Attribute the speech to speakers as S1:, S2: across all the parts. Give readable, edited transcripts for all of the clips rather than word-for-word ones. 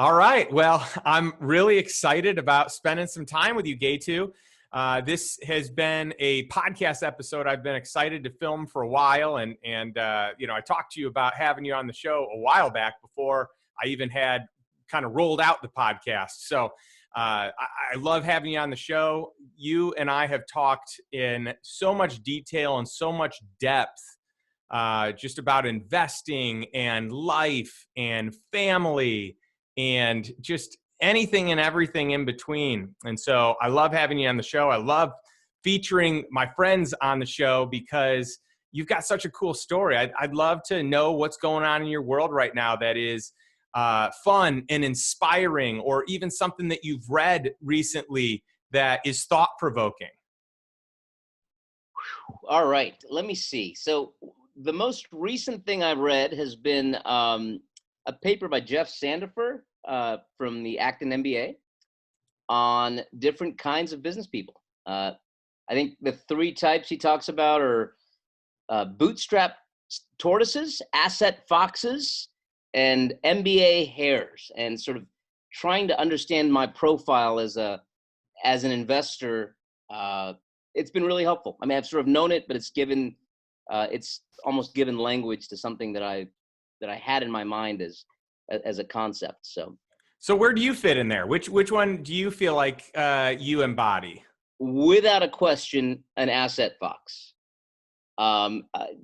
S1: All right. Well, I'm really excited about spending some time with you, Getu. This has been a podcast episode I've been excited to film for a while, and I talked to you about having you on the show a while back before I even had kind of rolled out the podcast. So I love having you on the show. You and I have talked in so much detail and so much depth just about investing and life and family and just anything and everything in between. And so I love having you on the show. I love featuring my friends on the show because you've got such a cool story. I'd love to know what's going on in your world right now that is fun and inspiring, or even something that you've read recently that is thought-provoking.
S2: All right, let me see. So the most recent thing I've read has been a paper by Jeff Sandifer from the Acton MBA on different kinds of business people. I think the three types he talks about are bootstrap tortoises, asset foxes, and MBA hares, and sort of trying to understand my profile as an investor. It's been really helpful. I mean, I've sort of known it, but it's almost given language to something that I had in my mind as a concept. So
S1: where do you fit in there? Which one do you feel like you embody?
S2: Without a question, an asset fox.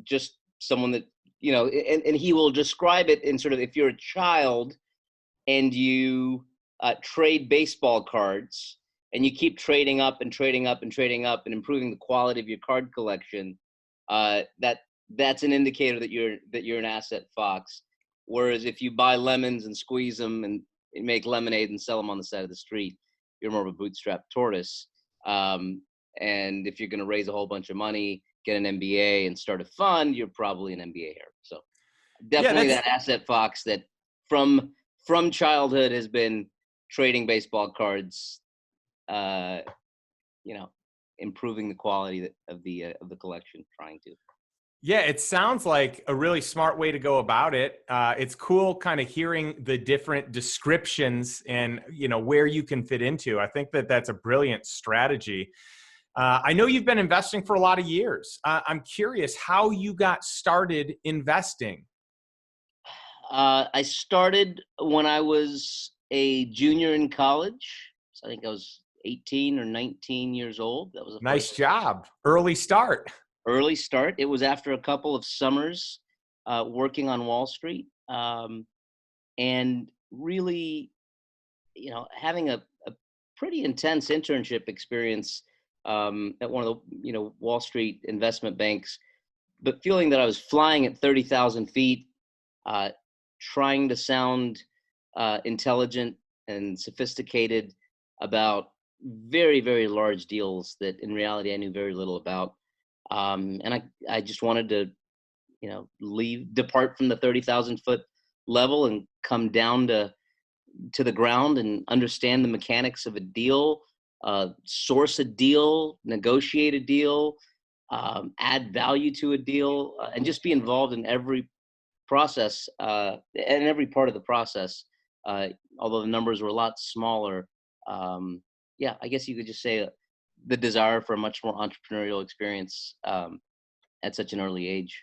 S2: Just someone that, and he will describe it in sort of, if you're a child and you trade baseball cards and you keep trading up and trading up and trading up and improving the quality of your card collection, that's an indicator that you're an asset fox. Whereas if you buy lemons and squeeze them and make lemonade and sell them on the side of the street, you're more of a bootstrap tortoise. And if you're going to raise a whole bunch of money, get an MBA and start a fund, you're probably an MBA here. So definitely that asset fox that from childhood has been trading baseball cards, improving the quality of the collection, trying to.
S1: Yeah, it sounds like a really smart way to go about it. It's cool kind of hearing the different descriptions and, where you can fit into. I think that that's a brilliant strategy. I know you've been investing for a lot of years. I'm curious how you got started investing.
S2: I started when I was a junior in college. So I think I was 18 or 19 years old. That was a
S1: nice job. Early start.
S2: It was after a couple of summers working on Wall Street, and really, having a pretty intense internship experience at one of the Wall Street investment banks, but feeling that I was flying at 30,000 feet, trying to sound intelligent and sophisticated about very, very large deals that in reality I knew very little about. And I just wanted to, depart from the 30,000 foot level and come down to the ground and understand the mechanics of a deal, source a deal, negotiate a deal, add value to a deal, and just be involved in every process and every part of the process. Although the numbers were a lot smaller, I guess you could just say the desire for a much more entrepreneurial experience at such an early age.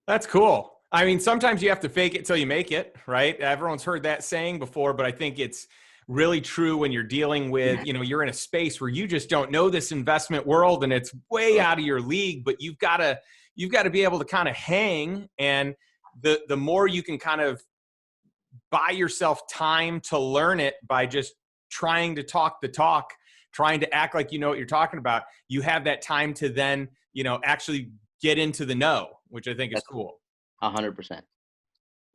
S1: That's cool. I mean, sometimes you have to fake it till you make it, right? Everyone's heard that saying before, but I think it's really true when you're dealing with, you're in a space where you just don't know this investment world and it's way out of your league, but you've got to be able to kind of hang. And the more you can kind of buy yourself time to learn it by just trying to talk the talk, trying to act like you know what you're talking about, you have that time to then, actually get into the know, which I think is cool.
S2: 100%.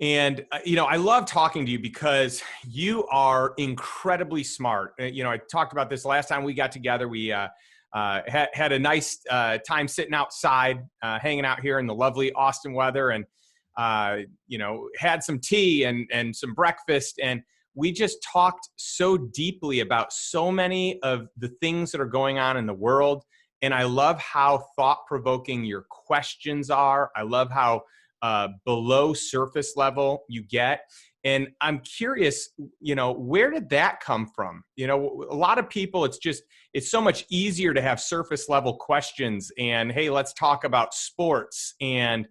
S1: And, I love talking to you because you are incredibly smart. I talked about this last time we got together. We had a nice time sitting outside, hanging out here in the lovely Austin weather, and, had some tea and some breakfast. And we just talked so deeply about so many of the things that are going on in the world. And I love how thought-provoking your questions are. I love how below surface level you get. And I'm curious, where did that come from? A lot of people, it's so much easier to have surface level questions and, hey, let's talk about sports and,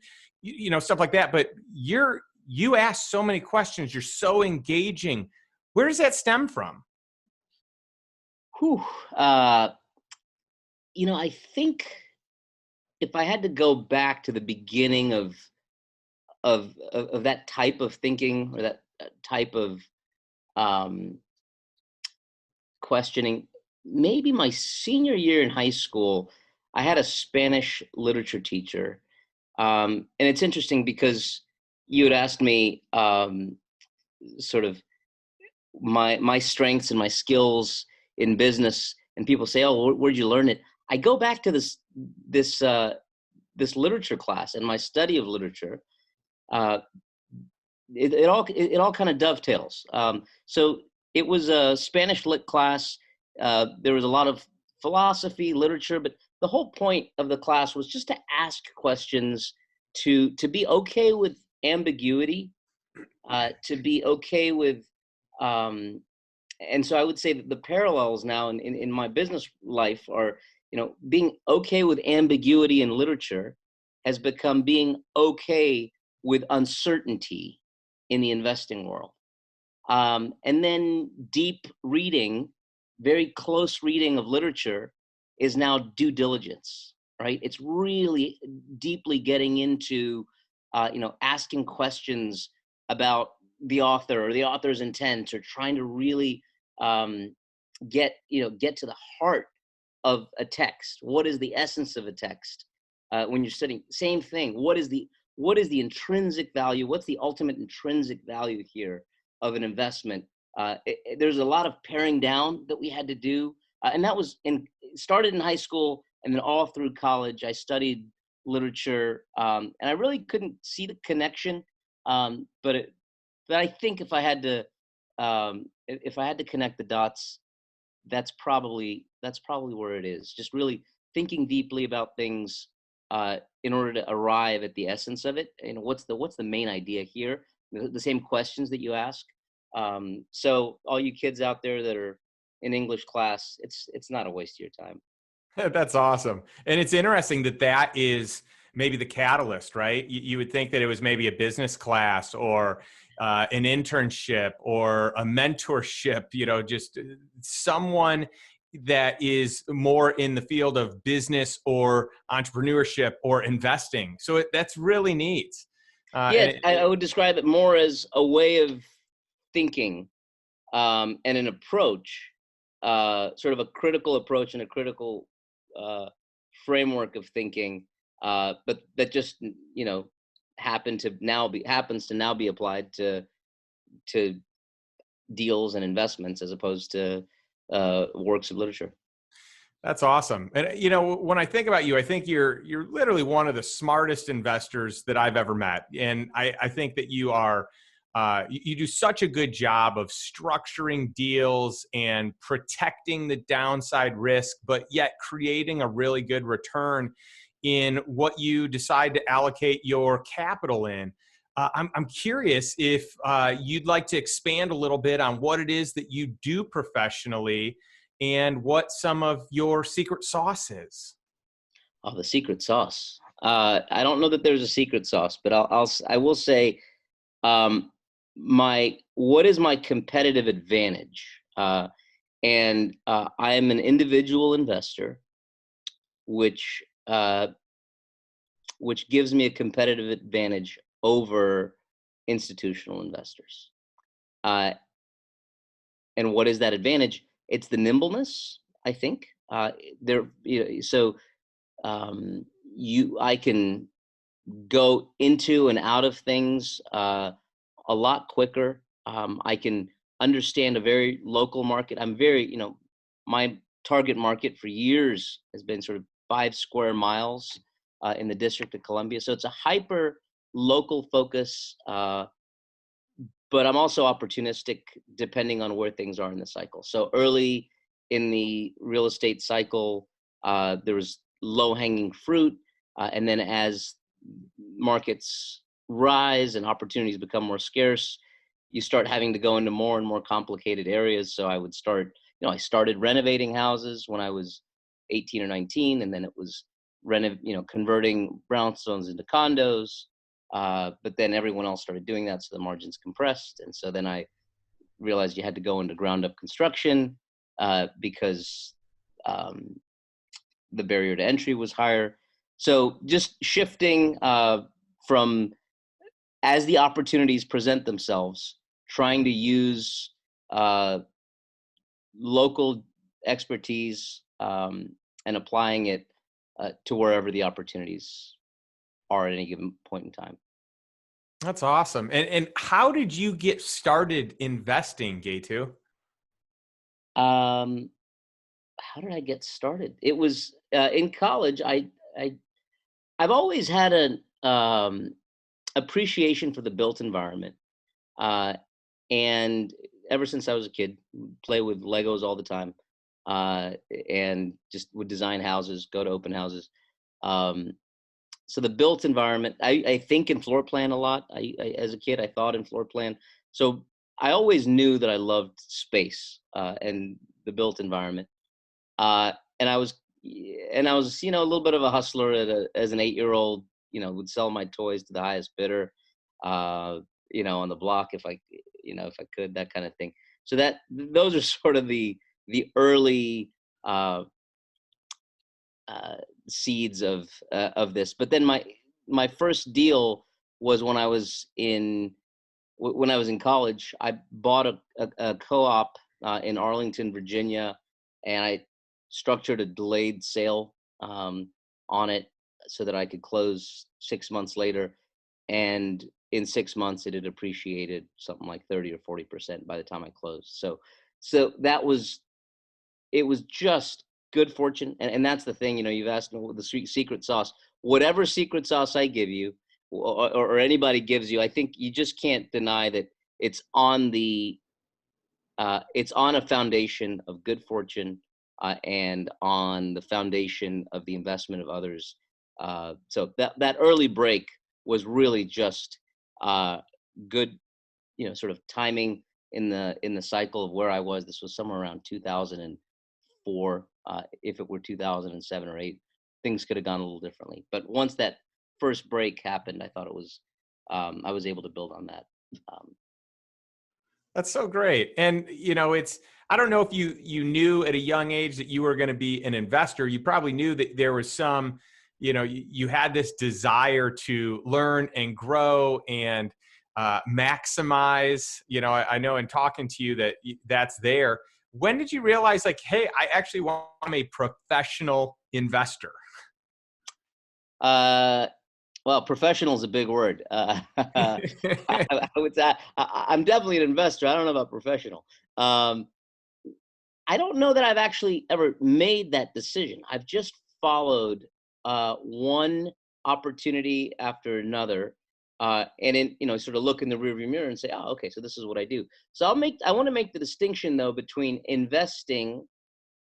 S1: stuff like that. But you ask so many questions. You're so engaging. Where does that stem from?
S2: Whew. I think if I had to go back to the beginning of that type of thinking, or that type of um, questioning, maybe my senior year in high school, I had a Spanish literature teacher. And it's interesting because you had asked me sort of my strengths and my skills in business, and people say, "Oh, where'd you learn it?" I go back to this literature class and my study of literature. Uh, it all kind of dovetails. So it was a Spanish lit class. There was a lot of philosophy, literature, but the whole point of the class was just to ask questions, to be okay with ambiguity, to be okay with, and so I would say that the parallels now in my business life are, being okay with ambiguity in literature has become being okay with uncertainty in the investing world. And then deep reading, very close reading of literature is now due diligence, right? It's really deeply getting into, asking questions about the author or the author's intent, or trying to really get to the heart of a text. What is the essence of a text? When you're studying, same thing. What is the intrinsic value? What's the ultimate intrinsic value here of an investment? There's a lot of paring down that we had to do, and that was started in high school, and then all through college, I studied literature, and I really couldn't see the connection. But I think if I had to connect the dots, that's probably where it is. Just really thinking deeply about things in order to arrive at the essence of it. What's the main idea here? The same questions that you ask. So all you kids out there that are in English class, it's not a waste of your time.
S1: That's awesome. And it's interesting that is maybe the catalyst, right? You would think that it was maybe a business class or an internship or a mentorship, just someone that is more in the field of business or entrepreneurship or investing. So that's really neat.
S2: Yeah, I would describe it more as a way of thinking, and an approach, sort of a critical approach and a critical framework of thinking, but that just happens to now be applied to deals and investments as opposed to works of literature.
S1: That's awesome. And when I think about you, I think you're literally one of the smartest investors that I've ever met. And I think that you are you do such a good job of structuring deals and protecting the downside risk, but yet creating a really good return in what you decide to allocate your capital in. I'm curious if you'd like to expand a little bit on what it is that you do professionally and what some of your secret sauce is.
S2: Oh, the secret sauce. I don't know that there's a secret sauce, but I will say, what is my competitive advantage? And I am an individual investor, which gives me a competitive advantage over institutional investors. And what is that advantage? It's the nimbleness, I think. I can go into and out of things a lot quicker. I can understand a very local market. My target market for years has been sort of 5 square miles in the District of Columbia. So it's a hyper local focus, but I'm also opportunistic depending on where things are in the cycle. So early in the real estate cycle, there was low-hanging fruit, and then as markets rise and opportunities become more scarce, you start having to go into more and more complicated areas. So I would start, I started renovating houses when I was 18 or 19, and then it was converting brownstones into condos. But then everyone else started doing that, so the margins compressed. And so then I realized you had to go into ground up construction because the barrier to entry was higher. So just shifting from, as the opportunities present themselves, trying to use local expertise and applying it to wherever the opportunities are at any given point in time.
S1: That's awesome. And how did you get started investing, Getu?
S2: How did I get started? It was in college. I've always had an appreciation for the built environment, and ever since I was a kid, play with Legos all the time, and just would design houses, go to open houses. So the built environment, I think in floor plan a lot. I as a kid, I thought in floor plan. So I always knew that I loved space and the built environment. And I was, a little bit of a hustler as an 8-year-old. Would sell my toys to the highest bidder, on the block if I could, that kind of thing. So those are sort of the early seeds of this. But then my first deal was when I was in college. I bought a co-op in Arlington, Virginia, and I structured a delayed sale on it so that I could close 6 months later. And in 6 months, it had appreciated something like 30 or 40% by the time I closed. So it was just good fortune. And that's the thing, you've asked me the secret sauce. Whatever secret sauce I give you or anybody gives you, I think you just can't deny that it's on a foundation of good fortune and on the foundation of the investment of others. So that early break was really just good, sort of timing in the cycle of where I was. This was somewhere around 2004. If it were 2007 or 8, things could have gone a little differently. But once that first break happened, I thought it was, I was able to build on that.
S1: That's so great. And, I don't know if you knew at a young age that you were going to be an investor. You probably knew that there was some, you had this desire to learn and grow and maximize. I know in talking to you that that's there. When did you realize, like, hey, I actually want to become a professional investor?
S2: Well, professional is a big word. I would say I'm definitely an investor. I don't know about professional. I don't know that I've actually ever made that decision. I've just followed one opportunity after another, and then sort of look in the rearview mirror and say, oh, okay, so this is what I do. So I want to make the distinction though between investing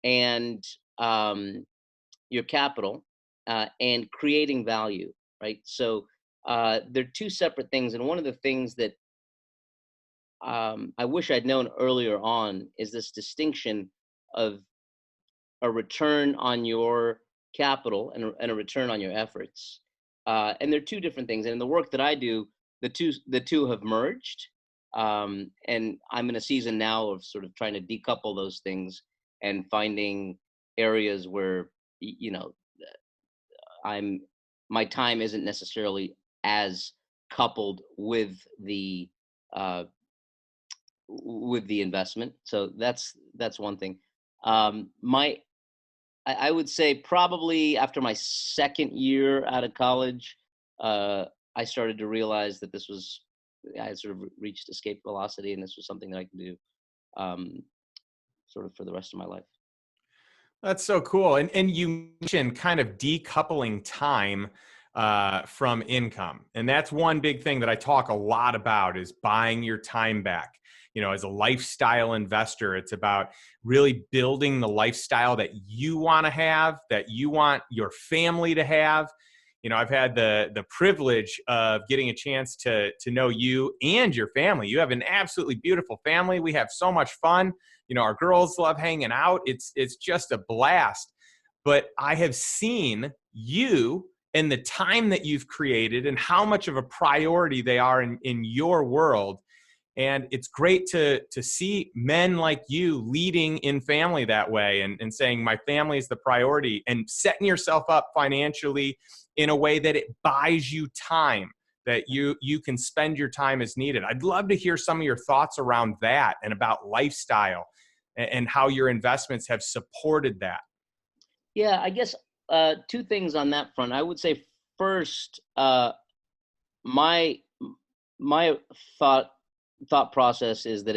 S2: and your capital and creating value, right? So they're two separate things, and one of the things that I wish I'd known earlier on is this distinction of a return on your capital and a return on your efforts. And they're two different things. And in the work that I do, the two have merged. And I'm in a season now of sort of trying to decouple those things and finding areas where, my time isn't necessarily as coupled with the investment. So that's one thing. I would say probably after my second year out of college, I started to realize that I had sort of reached escape velocity, and this was something that I can do sort of for the rest of my life.
S1: That's so cool. And you mentioned kind of decoupling time from income. And that's one big thing that I talk a lot about is buying your time back. As a lifestyle investor, it's about really building the lifestyle that you want to have, that you want your family to have. I've had the privilege of getting a chance to know you and your family. You have an absolutely beautiful family. We have so much fun. Our girls love hanging out. It's just a blast. But I have seen you and the time that you've created and how much of a priority they are in your world. And it's great to see men like you leading in family that way and saying my family is the priority and setting yourself up financially in a way that it buys you time, that you can spend your time as needed. I'd love to hear some of your thoughts around that and about lifestyle and how your investments have supported that.
S2: Yeah, I guess two things on that front. I would say first, my thought process is that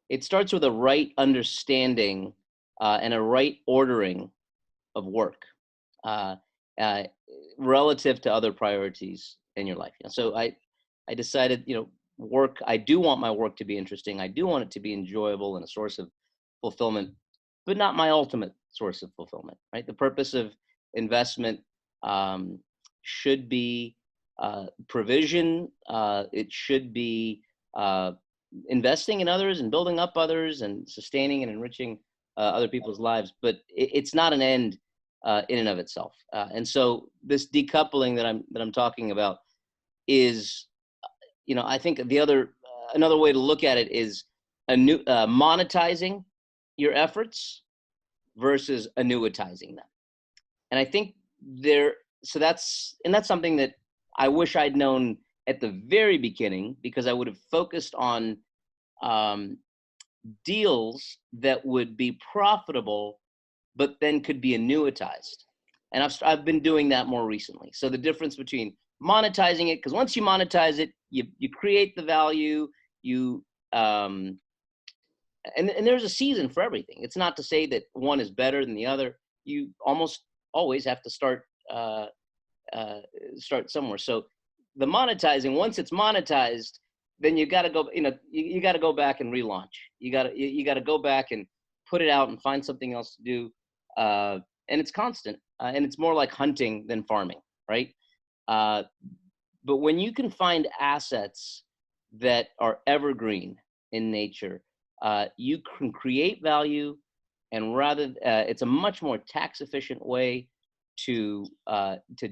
S2: it starts with a right understanding and a right ordering of work relative to other priorities in your life. So I decided, work. I do want my work to be interesting. I do want it to be enjoyable and a source of fulfillment, but not my ultimate source of fulfillment. Right. The purpose of investment should be provision. It should be investing in others and building up others and sustaining and enriching other people's lives. But it's not an end in and of itself. And so this decoupling that I'm talking about is, I think another way to look at it is monetizing your efforts versus annuitizing them. And I think that's something that I wish I'd known at the very beginning, because I would have focused on deals that would be profitable, but then could be annuitized. And I've been doing that more recently. So the difference between monetizing it, because once you monetize it, you create the value, and there's a season for everything. It's not to say that one is better than the other. You almost always have to start somewhere. So the monetizing, once it's monetized, then you got to go. You got to go back and relaunch. You got to go back and put it out and find something else to do. And it's constant, and it's more like hunting than farming, right? But when you can find assets that are evergreen in nature, you can create value, and it's a much more tax efficient way to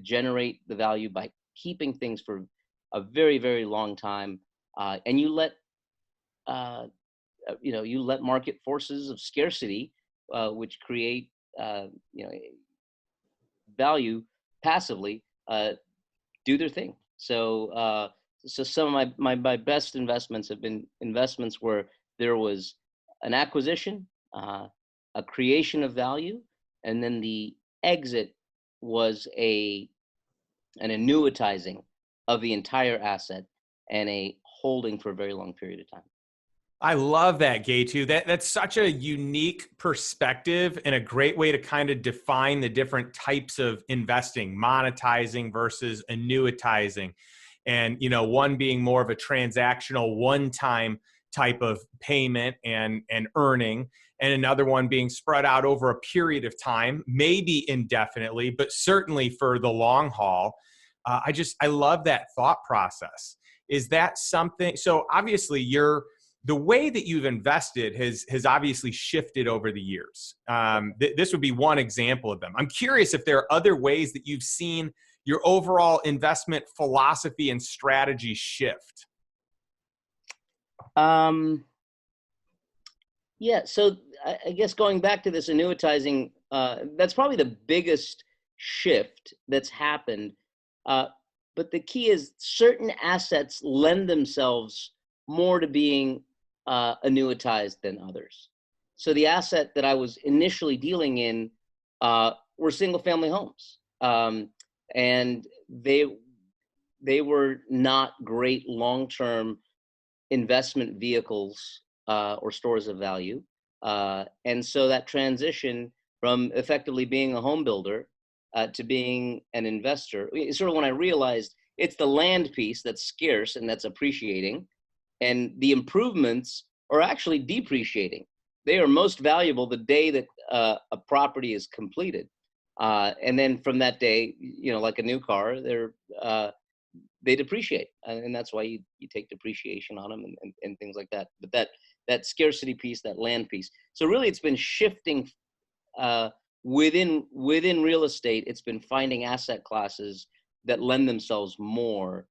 S2: generate the value by keeping things for a very, very long time, and you let market forces of scarcity, which create value passively, do their thing. So some of my best investments have been investments where there was an acquisition, a creation of value, and then the exit was an annuitizing of the entire asset and a holding for a very long period of time.
S1: I love that, Getu. That's such a unique perspective and a great way to kind of define the different types of investing, monetizing versus annuitizing. And, one being more of a transactional one-time type of payment and earning, and another one being spread out over a period of time, maybe indefinitely, but certainly for the long haul. I love that thought process. Is that something? So obviously the way that you've invested has obviously shifted over the years. This would be one example of them. I'm curious if there are other ways that you've seen your overall investment philosophy and strategy shift.
S2: Yeah, so I guess going back to this annuitizing, that's probably the biggest shift that's happened. But the key is certain assets lend themselves more to being annuitized than others. So the asset that I was initially dealing in were single family homes. And they were not great long-term investment vehicles or stores of value. And so that transition from effectively being a home builder to being an investor, sort of when I realized it's the land piece that's scarce and that's appreciating, and the improvements are actually depreciating. They are most valuable the day that a property is completed. And then from that day, like a new car, they depreciate, and that's why you take depreciation on them and things like that. But that scarcity piece, that land piece. So really, it's been shifting within real estate. It's been finding asset classes that lend themselves more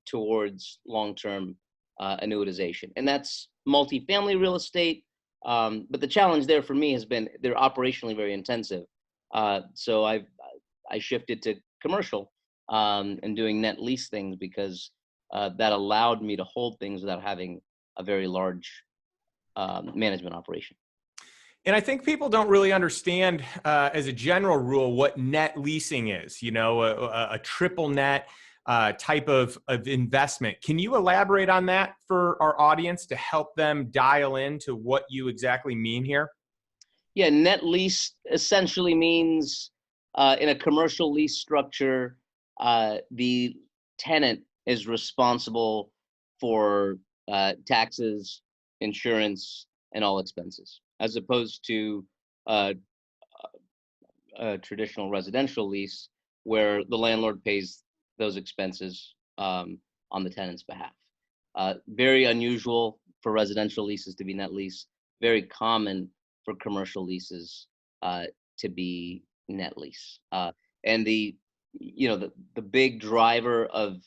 S2: towards long-term annuitization, and that's multifamily real estate. But the challenge there for me has been they're operationally very intensive. So I shifted to commercial and doing net lease things because that allowed me to hold things without having a very large management operation.
S1: And I think people don't really understand, as a general rule, what net leasing is. A triple net type of investment. Can you elaborate on that for our audience to help them dial into what you exactly mean here?
S2: Yeah, net lease essentially means in a commercial lease structure, the tenant is responsible for taxes, insurance, and all expenses, as opposed to uh, a traditional residential lease where the landlord pays those expenses on the tenant's behalf. Very unusual for residential leases to be net lease, very common for commercial leases to be net lease. And the big driver of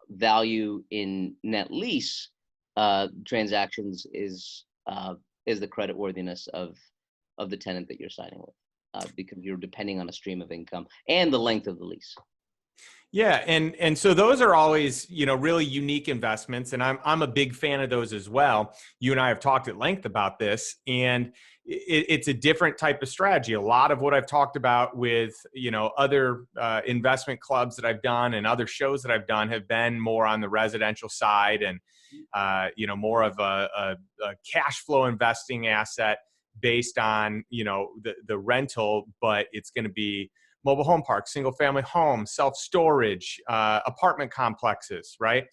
S2: value in net lease transactions is the creditworthiness of the tenant that you're signing with. Because you're depending on a stream of income and the length of the lease.
S1: Yeah, and so those are always, really unique investments, and I'm a big fan of those as well. You and I have talked at length about this, and it's a different type of strategy. A lot of what I've talked about with other investment clubs that I've done and other shows that I've done have been more on the residential side, and more of a cash flow investing asset based on the rental, but it's going to be mobile home parks, single family homes, self-storage, apartment complexes, right?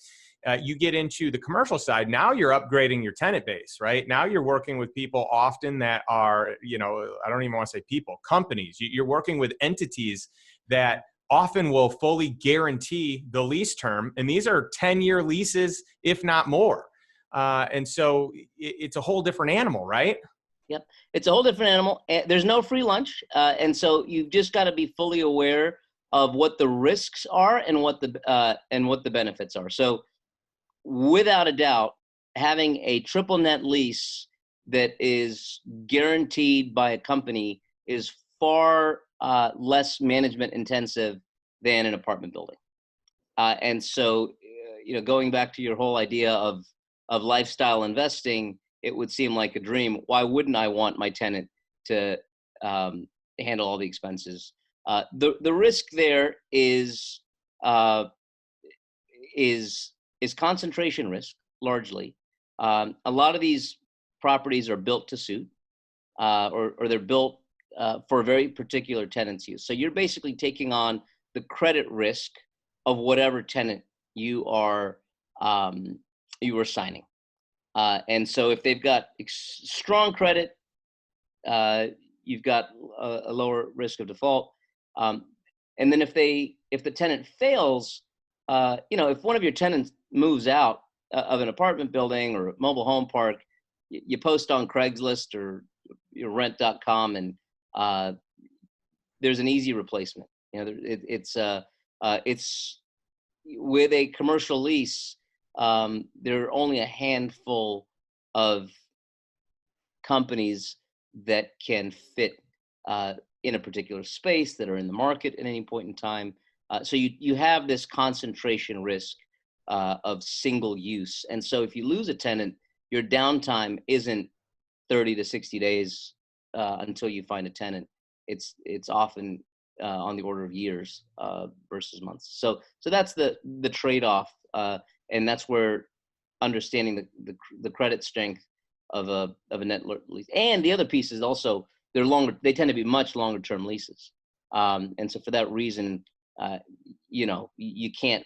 S1: You get into the commercial side, now you're upgrading your tenant base, right? Now you're working with people often that are, I don't even want to say people, companies. You're working with entities that often will fully guarantee the lease term. And these are 10-year leases, if not more. And so it's a whole different animal, right?
S2: Yep, it's a whole different animal. There's no free lunch, and so you've just got to be fully aware of what the risks are and what the benefits are. So, without a doubt, having a triple net lease that is guaranteed by a company is far less management intensive than an apartment building. And so, going back to your whole idea of lifestyle investing, it would seem like a dream. Why wouldn't I want my tenant to handle all the expenses? The risk there is concentration risk largely. A lot of these properties are built to suit, or they're built for a very particular tenant's use. So you're basically taking on the credit risk of whatever tenant you are signing. And so if they've got strong credit, you've got a lower risk of default. And then if the tenant fails, if one of your tenants moves out of an apartment building or a mobile home park, you post on Craigslist or your rent.com, and there's an easy replacement. It's with a commercial lease. There are only a handful of companies that can fit in a particular space that are in the market at any point in time. So you have this concentration risk of single use. And so if you lose a tenant, your downtime isn't 30 to 60 days until you find a tenant. It's often on the order of years versus months. So that's the trade-off. And that's where understanding the credit strength of a net lease. And the other piece is also they're longer. They tend to be much longer term leases. And so for that reason, you can't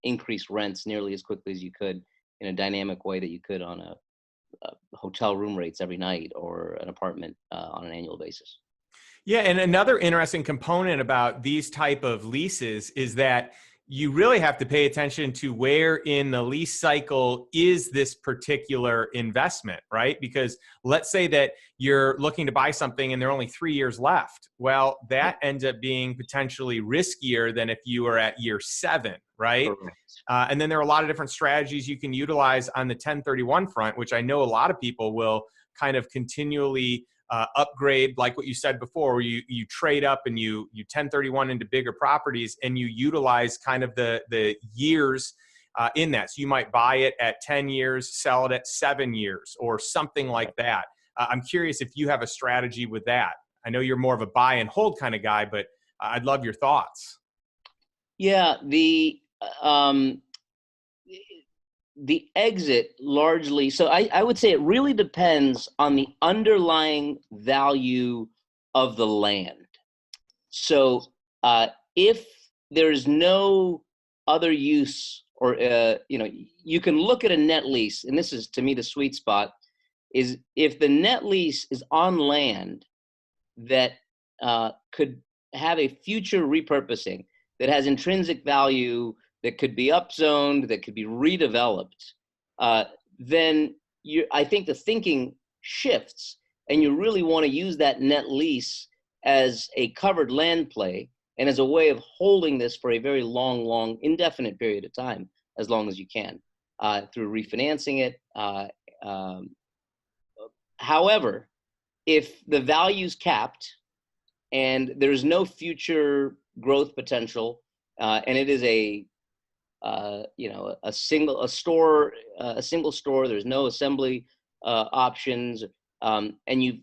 S2: increase rents nearly as quickly as you could in a dynamic way that you could on a hotel room rates every night or an apartment on an annual basis.
S1: Yeah, and another interesting component about these type of leases is that you really have to pay attention to where in the lease cycle is this particular investment, right? Because let's say that you're looking to buy something and there are only 3 years left. Well, that ends up being potentially riskier than if you were at year 7, right?
S2: Correct.
S1: And then there are a lot of different strategies you can utilize on the 1031 front, which I know a lot of people will kind of continually upgrade, like what you said before, where you trade up and you 1031 into bigger properties, and you utilize kind of the years in that. So you might buy it at 10 years, sell it at 7 years, or something like that. I'm curious if you have a strategy with that. I know you're more of a buy and hold kind of guy, but I'd love your thoughts.
S2: Yeah, the exit largely, so I would say it really depends on the underlying value of the land. So if there's no other use, or you can look at a net lease, and this is to me the sweet spot, is if the net lease is on land that could have a future repurposing, that has intrinsic value, that could be upzoned, that could be redeveloped, then I think the thinking shifts, and you really want to use that net lease as a covered land play and as a way of holding this for a very long, indefinite period of time, as long as you can, through refinancing it. However, if the value's capped and there's no future growth potential, and it is a single store, there's no assembly options, and you've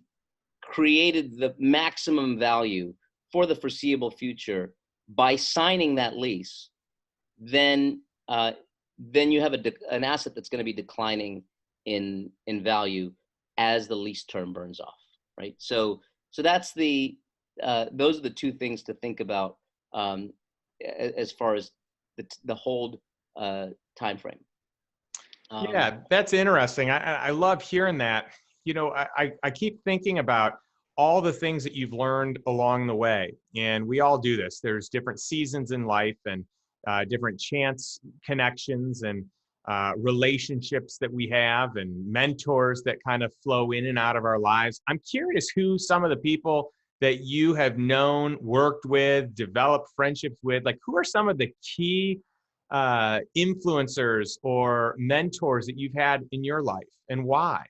S2: created the maximum value for the foreseeable future by signing that lease, then you have an asset that's going to be declining in value as the lease term burns off, right? So that's those are the two things to think about as far as the hold time frame.
S1: Yeah, that's interesting. I love hearing that. You know, I keep thinking about all the things that you've learned along the way, and we all do this. There's different seasons in life, and different chance connections, and relationships that we have, and mentors that kind of flow in and out of our lives. I'm curious who some of the people that you have known, worked with, developed friendships with, like who are some of the key influencers or mentors that you've had in your life, and why?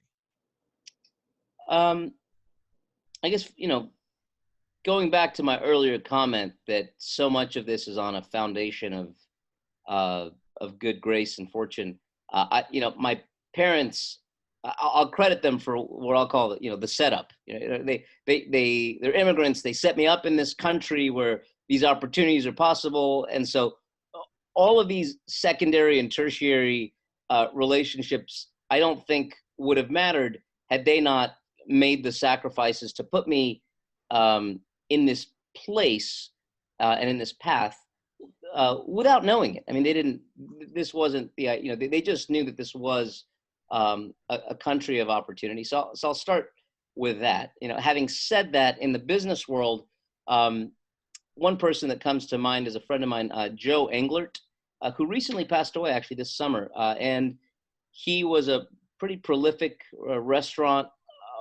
S2: I guess, going back to my earlier comment that so much of this is on a foundation of good grace and fortune. My parents, I'll credit them for what I'll call the setup. They're immigrants. They set me up in this country where these opportunities are possible, and so all of these secondary and tertiary relationships, I don't think would have mattered had they not made the sacrifices to put me in this place and in this path without knowing it. I mean, this wasn't they just knew that this was a country of opportunity. So I'll start with that. Having said that, in the business world, one person that comes to mind is a friend of mine, Joe Englert, who recently passed away actually this summer. And he was a pretty prolific restaurant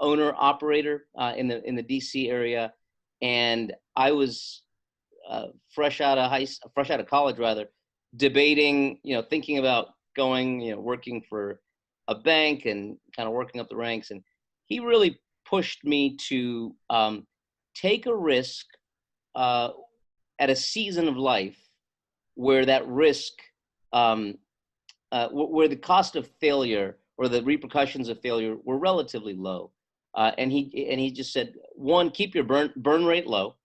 S2: owner operator in the DC area. And I was fresh out of college rather, debating, thinking about going, working for a bank and kind of working up the ranks. And he really pushed me to take a risk at a season of life where that risk, where the cost of failure or the repercussions of failure were relatively low. And he just said, one, keep your burn rate low.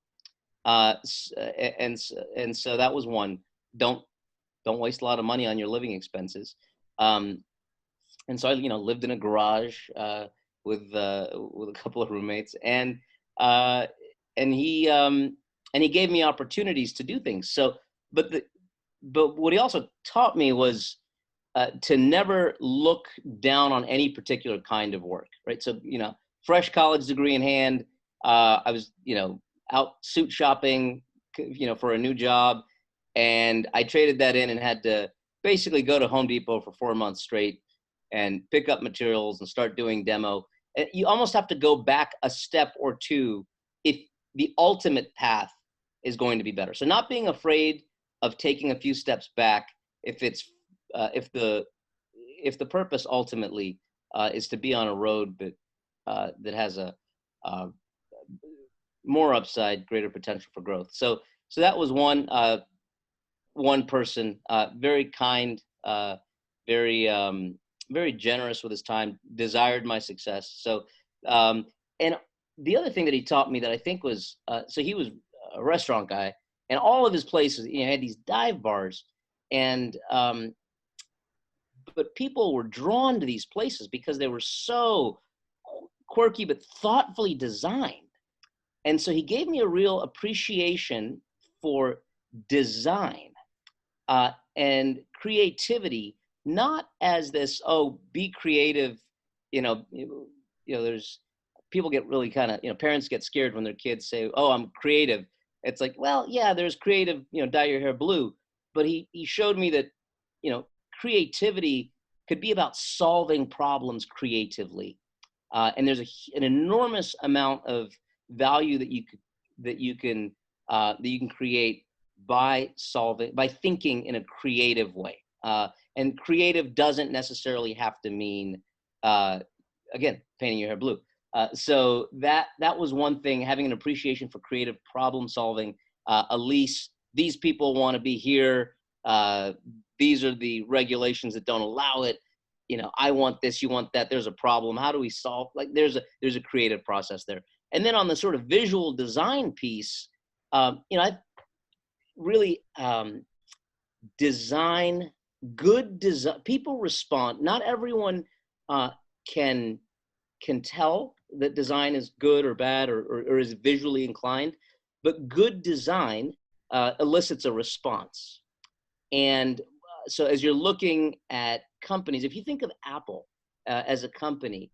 S2: And so that was one. Don't waste a lot of money on your living expenses. And so I, lived in a garage with a couple of roommates, and he gave me opportunities to do things. So, but what he also taught me was to never look down on any particular kind of work, right? So, fresh college degree in hand, I was, out suit shopping, for a new job. And I traded that in and had to basically go to Home Depot for 4 months straight and pick up materials and start doing demo. And you almost have to go back a step or two if the ultimate path is going to be better. So not being afraid of taking a few steps back if it's if the purpose ultimately is to be on a road that has a more upside, greater potential for growth. So that was one person, very kind, very generous with his time, desired my success. So, and the other thing that he taught me that I think was, so he was a restaurant guy, and all of his places, had these dive bars, and but people were drawn to these places because they were so quirky but thoughtfully designed. And so he gave me a real appreciation for design and creativity, not as this, be creative, there's people get really kind of, parents get scared when their kids say, I'm creative. It's like, well, yeah, there's creative, dye your hair blue. But he showed me that, creativity could be about solving problems creatively. And there's an enormous amount of value that you can create by thinking in a creative way. And creative doesn't necessarily have to mean, again, painting your hair blue. So that was one thing, having an appreciation for creative problem solving. A lease, these people want to be here. These are the regulations that don't allow it. I want this, you want that. There's a problem. How do we solve? Like there's a creative process there. And then on the sort of visual design piece, I really good design. People respond. Not everyone can tell that design is good or bad or is visually inclined, but good design elicits a response. And so as you're looking at companies, if you think of Apple as a company,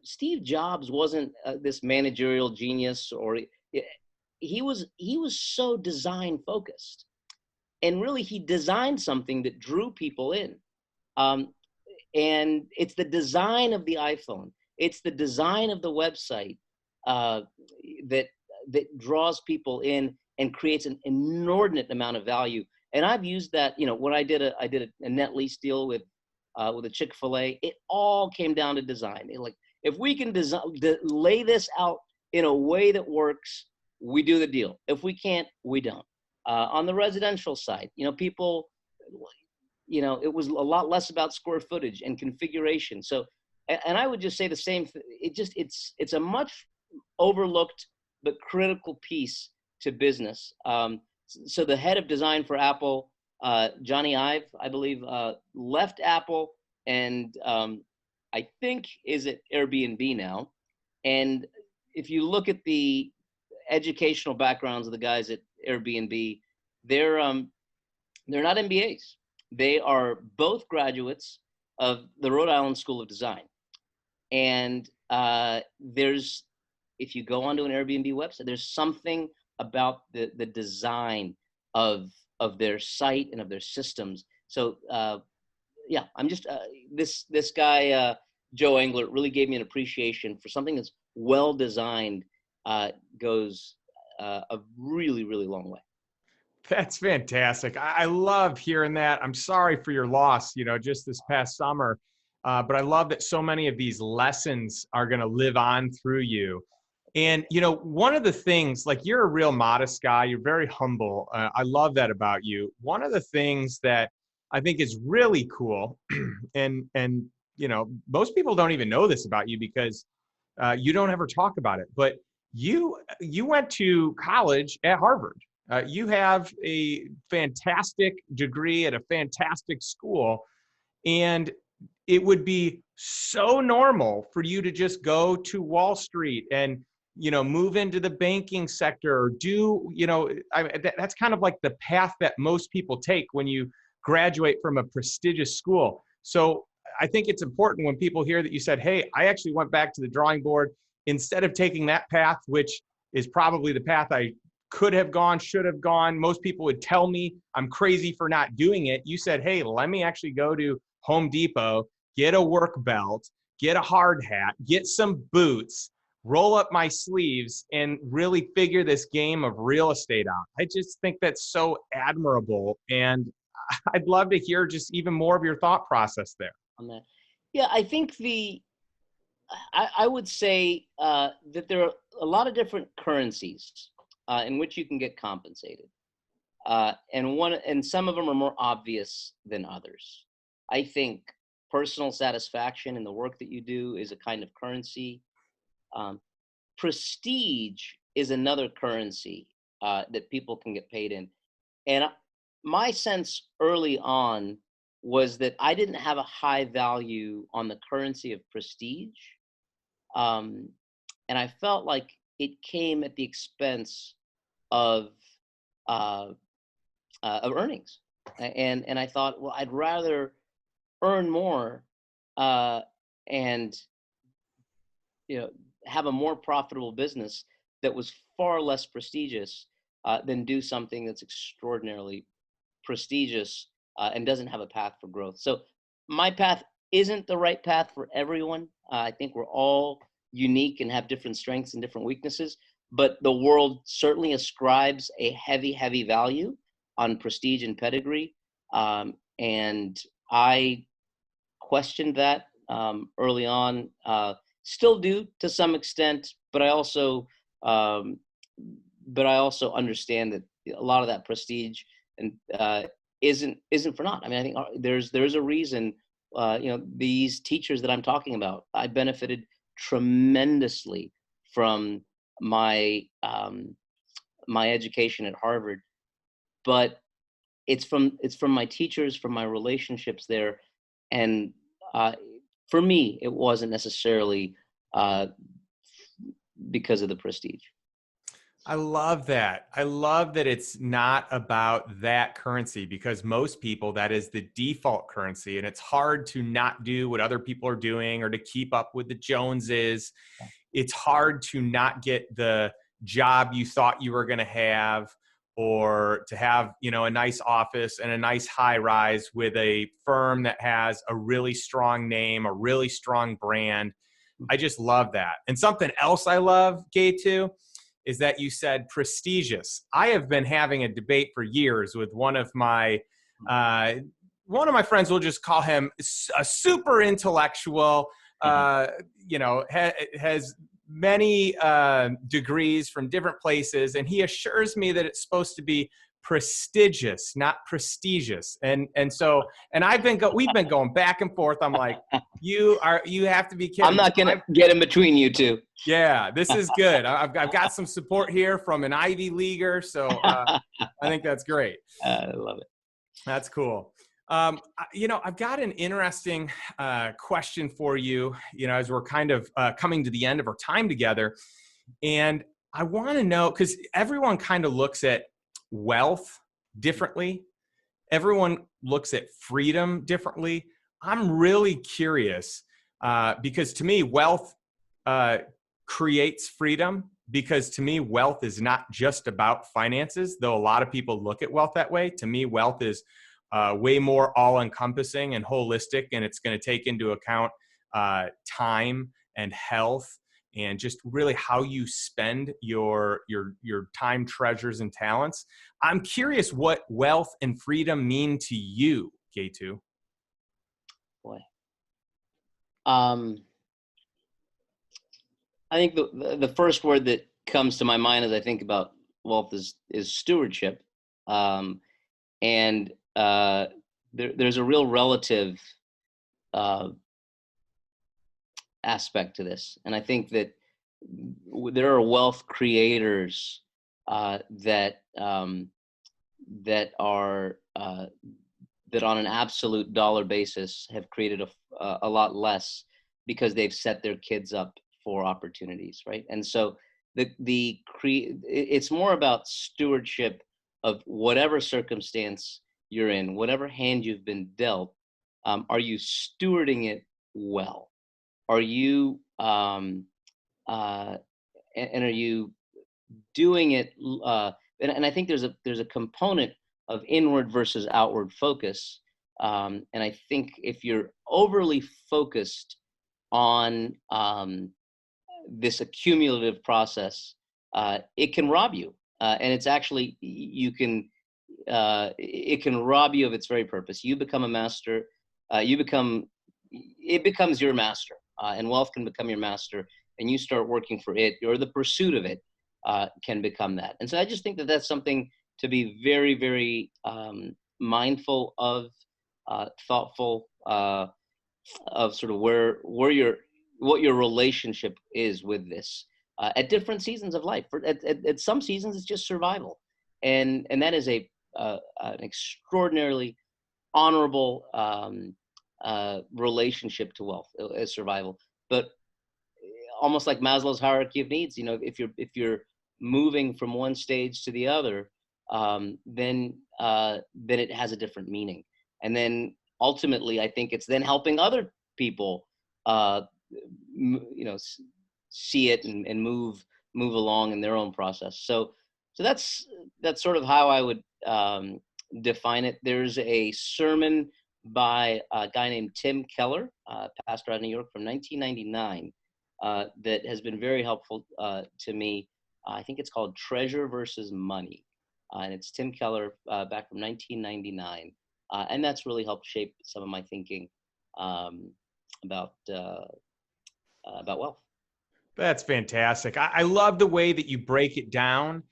S2: Steve Jobs wasn't this managerial genius, or he was so design focused, and really he designed something that drew people in. And it's the design of the iPhone, it's the design of the website that draws people in and creates an inordinate amount of value. And I've used that, when I did a net lease deal with a Chick-fil-A, it all came down to design. If we can lay this out in a way that works, we do the deal. If we can't, we don't. On the residential side, people, it was a lot less about square footage and configuration. So, and I would just say the same thing. It's a much overlooked but critical piece to business. So the head of design for Apple, Johnny Ive, I believe, left Apple and I think is at Airbnb now. And if you look at the educational backgrounds of the guys at Airbnb, they're not MBAs. They are both graduates of the Rhode Island School of Design. And if you go onto an Airbnb website, there's something about the design of their site and of their systems. So I'm just this guy Joe Englert really gave me an appreciation for something that's well designed. Goes a really, really long way.
S1: That's fantastic. I love hearing that. I'm sorry for your loss, just this past summer. But I love that so many of these lessons are going to live on through you. And, one of the things, like, you're a real modest guy, you're very humble. I love that about you. One of the things that I think is really cool, and most people don't even know this about you because you don't ever talk about it, but you went to college at Harvard. You have a fantastic degree at a fantastic school, and it would be so normal for you to just go to Wall Street and move into the banking sector, or do, that's kind of like the path that most people take when you graduate from a prestigious school. So I think it's important when people hear that you said, hey, I actually went back to the drawing board instead of taking that path, which is probably the path I could have gone, should have gone. Most people would tell me I'm crazy for not doing it. You said, hey, let me actually go to Home Depot, get a work belt, get a hard hat, get some boots, roll up my sleeves, and really figure this game of real estate out. I just think that's so admirable. And I'd love to hear just even more of your thought process there.
S2: On that. Yeah, I think I would say that there are a lot of different currencies in which you can get compensated. And some of them are more obvious than others. I think personal satisfaction in the work that you do is a kind of currency. Prestige is another currency that people can get paid in. And my sense early on was that I didn't have a high value on the currency of prestige. And I felt like it came at the expense of earnings. And I thought, well, I'd rather earn more and have a more profitable business that was far less prestigious than do something that's extraordinarily prestigious and doesn't have a path for growth. So my path isn't the right path for everyone. I think we're all unique and have different strengths and different weaknesses, but the world certainly ascribes a heavy, heavy value on prestige and pedigree. And I questioned that early on, still do to some extent, but I also understand that a lot of that prestige and isn't for naught. I mean, I think there's a reason. These teachers that I'm talking about, I benefited tremendously from my my education at Harvard, but it's from my teachers, from my relationships there, and for me, it wasn't necessarily because of the prestige.
S1: I love that. I love that it's not about that currency, because most people, that is the default currency, and it's hard to not do what other people are doing or to keep up with the Joneses. It's hard to not get the job you thought you were going to have, or to have, a nice office and a nice high rise with a firm that has a really strong name, a really strong brand. I just love that. And something else I love, Getu, is that you said prestigious. I have been having a debate for years with one of my friends. We'll just call him a super intellectual. Has many degrees from different places, and he assures me that it's supposed to be prestigious, not prestigious. And we've been going back and forth. I'm like, you have to be kidding.
S2: I'm not gonna get in between you two.
S1: Yeah, this is good. I've got some support here from an Ivy Leaguer, so I think that's great.
S2: I love it.
S1: That's cool. I've got an interesting question for you, as we're kind of coming to the end of our time together. And I want to know, because everyone kind of looks at wealth differently. Everyone looks at freedom differently. I'm really curious because to me, wealth creates freedom, because to me, wealth is not just about finances, though a lot of people look at wealth that way. To me, wealth is way more all-encompassing and holistic, and it's going to take into account time and health and just really how you spend your time, treasures, and talents. I'm curious what wealth and freedom mean to you, Getu.
S2: Boy. I think the first word that comes to my mind as I think about wealth is stewardship. And there's a real relative aspect to this. And I think that there are wealth creators that on an absolute dollar basis have created a lot less because they've set their kids up for opportunities, right? And so it's more about stewardship of whatever circumstance you're in, whatever hand you've been dealt. Are you stewarding it well? Are you and are you doing it, and I think there's a component of inward versus outward focus. And I think if you're overly focused on this accumulative process, it can rob you. And it's actually, it can rob you of its very purpose. You become a master, it becomes your master, and wealth can become your master, and you start working for it, or the pursuit of it can become that. And so I just think that that's something to be very, very mindful of, thoughtful of sort of what your relationship is with this at different seasons of life. At some seasons, it's just survival, and that is an extraordinarily honorable relationship to wealth as survival. But almost like Maslow's hierarchy of needs, if you're moving from one stage to the other, then it has a different meaning. And then ultimately, I think it's then helping other people, see it and move along in their own process. So that's sort of how I would define it. There's a sermon by a guy named Tim Keller, pastor out of New York, from 1999, that has been very helpful to me. I think it's called Treasure versus Money. And it's Tim Keller back from 1999. And that's really helped shape some of my thinking about wealth.
S1: That's fantastic. I love the way that you break it down.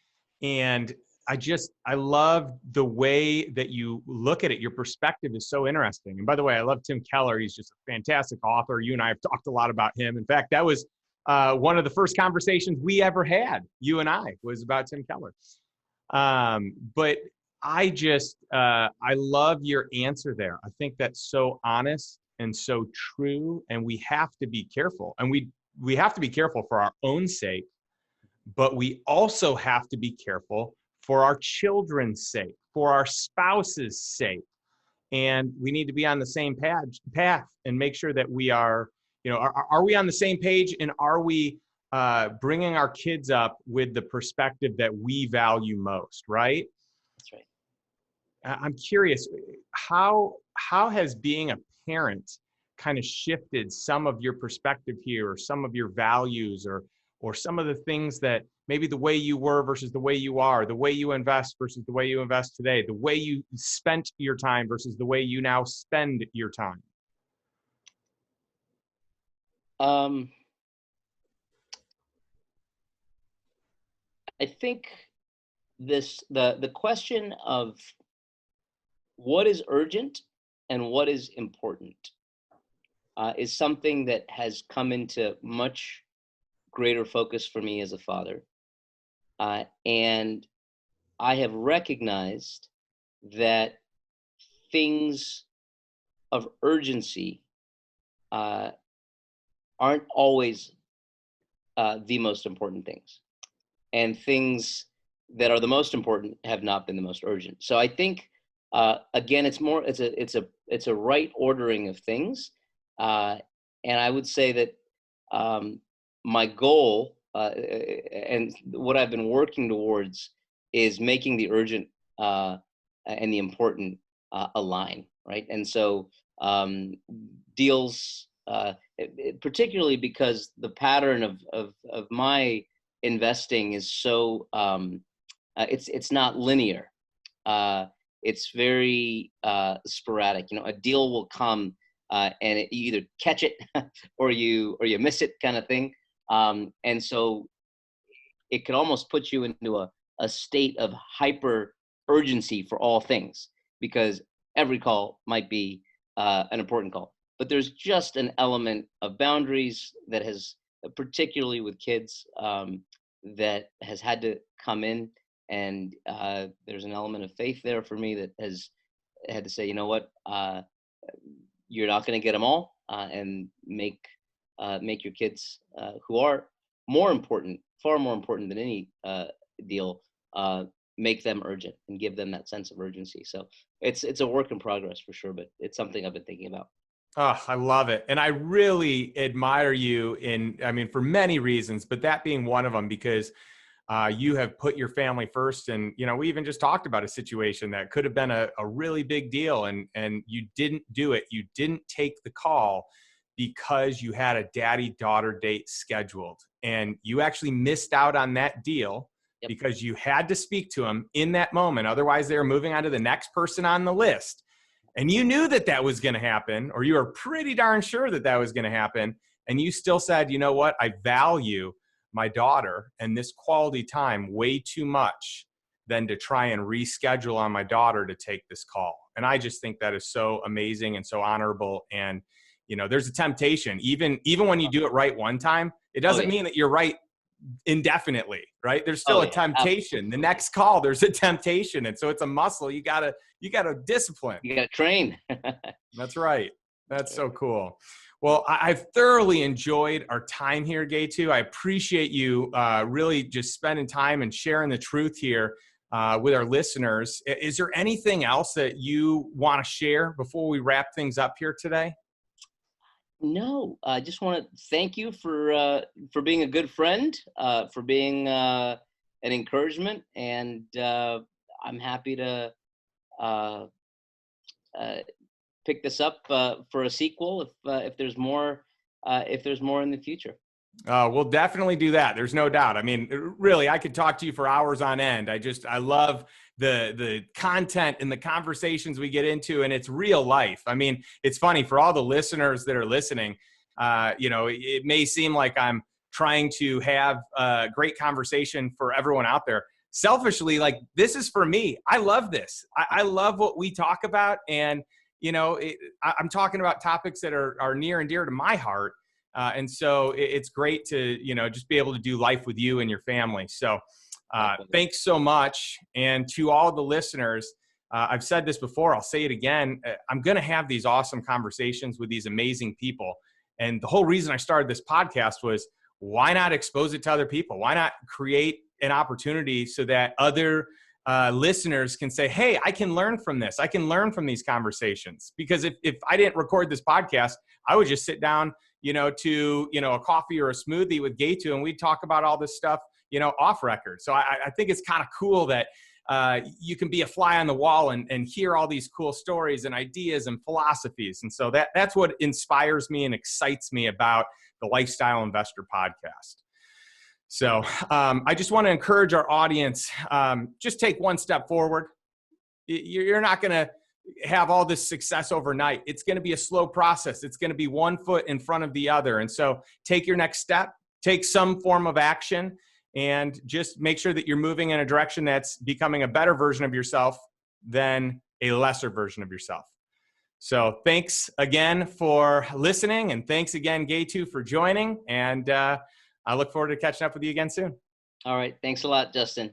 S1: And I love the way that you look at it. Your perspective is so interesting. And by the way, I love Tim Keller. He's just a fantastic author. You and I have talked a lot about him. In fact, that was one of the first conversations we ever had, you and I, was about Tim Keller. But I love your answer there. I think that's so honest and so true. And we have to be careful. And we have to be careful for our own sake, but we also have to be careful for our children's sake, for our spouse's sake. And we need to be on the same path and make sure that we are we on the same page, and are we bringing our kids up with the perspective that we value most, right?
S2: That's right.
S1: I'm curious, how has being a parent kind of shifted some of your perspective here, or some of your values, or some of the things that maybe the way you were versus the way you are, the way you invest versus the way you invest today, the way you spent your time versus the way you now spend your time?
S2: I think the question of what is urgent and what is important is something that has come into much greater focus for me as a father. And I have recognized that things of urgency aren't always the most important things. And things that are the most important have not been the most urgent. So I think, again, it's a right ordering of things. And I would say that my goal and what I've been working towards is making the urgent and the important align, right? And so deals, particularly because the pattern of my investing is so it's not linear. It's very sporadic. A deal will come and you either catch it or you miss it, kind of thing. And so it can almost put you into a state of hyper urgency for all things, because every call might be an important call. But there's just an element of boundaries that has, particularly with kids, that has had to come in. And there's an element of faith there for me that has had to say, you know what, you're not going to get them all, and make your kids, who are more important, far more important than any deal, make them urgent and give them that sense of urgency. So it's a work in progress for sure, but it's something I've been thinking about.
S1: Oh, I love it. And I really admire you for many reasons, but that being one of them, because You have put your family first. And, we even just talked about a situation that could have been a really big deal, and you didn't do it. You didn't take the call because you had a daddy-daughter date scheduled, and you actually missed out on that deal. Yep. Because you had to speak to them in that moment. Otherwise, they were moving on to the next person on the list. And you knew that was going to happen, or you were pretty darn sure that was going to happen. And you still said, you know what? I value my daughter and this quality time way too much than to try and reschedule on my daughter to take this call. And I just think that is so amazing and so honorable. And, there's a temptation, even when you do it right one time, it doesn't mean that you're right indefinitely, right? There's still a temptation. Absolutely. The next call, there's a temptation. And so it's a muscle. You gotta discipline.
S2: You gotta train.
S1: That's right. That's so cool. Well, I've thoroughly enjoyed our time here, Getu. I appreciate you really just spending time and sharing the truth here with our listeners. Is there anything else that you want to share before we wrap things up here today?
S2: No, I just want to thank you for being a good friend, for being an encouragement, and I'm happy to pick this up for a sequel if there's more in the future.
S1: We'll definitely do that. There's no doubt. I mean, really, I could talk to you for hours on end. I love the content and the conversations we get into, and it's real life. I mean, it's funny for all the listeners that are listening. It may seem like I'm trying to have a great conversation for everyone out there. Selfishly, like, this is for me. I love this. I love what we talk about, and I'm talking about topics that are near and dear to my heart. And so it's great to, just be able to do life with you and your family. So thanks so much. And to all the listeners, I've said this before, I'll say it again. I'm going to have these awesome conversations with these amazing people. And the whole reason I started this podcast was, why not expose it to other people? Why not create an opportunity so that other listeners can say, hey, I can learn from this. I can learn from these conversations. Because if I didn't record this podcast, I would just sit down, to a coffee or a smoothie with Getu, and we'd talk about all this stuff, off record. So I think it's kind of cool that you can be a fly on the wall and hear all these cool stories and ideas and philosophies. And so that's what inspires me and excites me about the Lifestyle Investor Podcast. So I just want to encourage our audience, just take one step forward. You're not going to have all this success overnight. It's going to be a slow process. It's going to be one foot in front of the other. And so take your next step, take some form of action, and just make sure that you're moving in a direction that's becoming a better version of yourself than a lesser version of yourself. So thanks again for listening. And thanks again, Getu, for joining. And I look forward to catching up with you again soon.
S2: All right. Thanks a lot, Justin.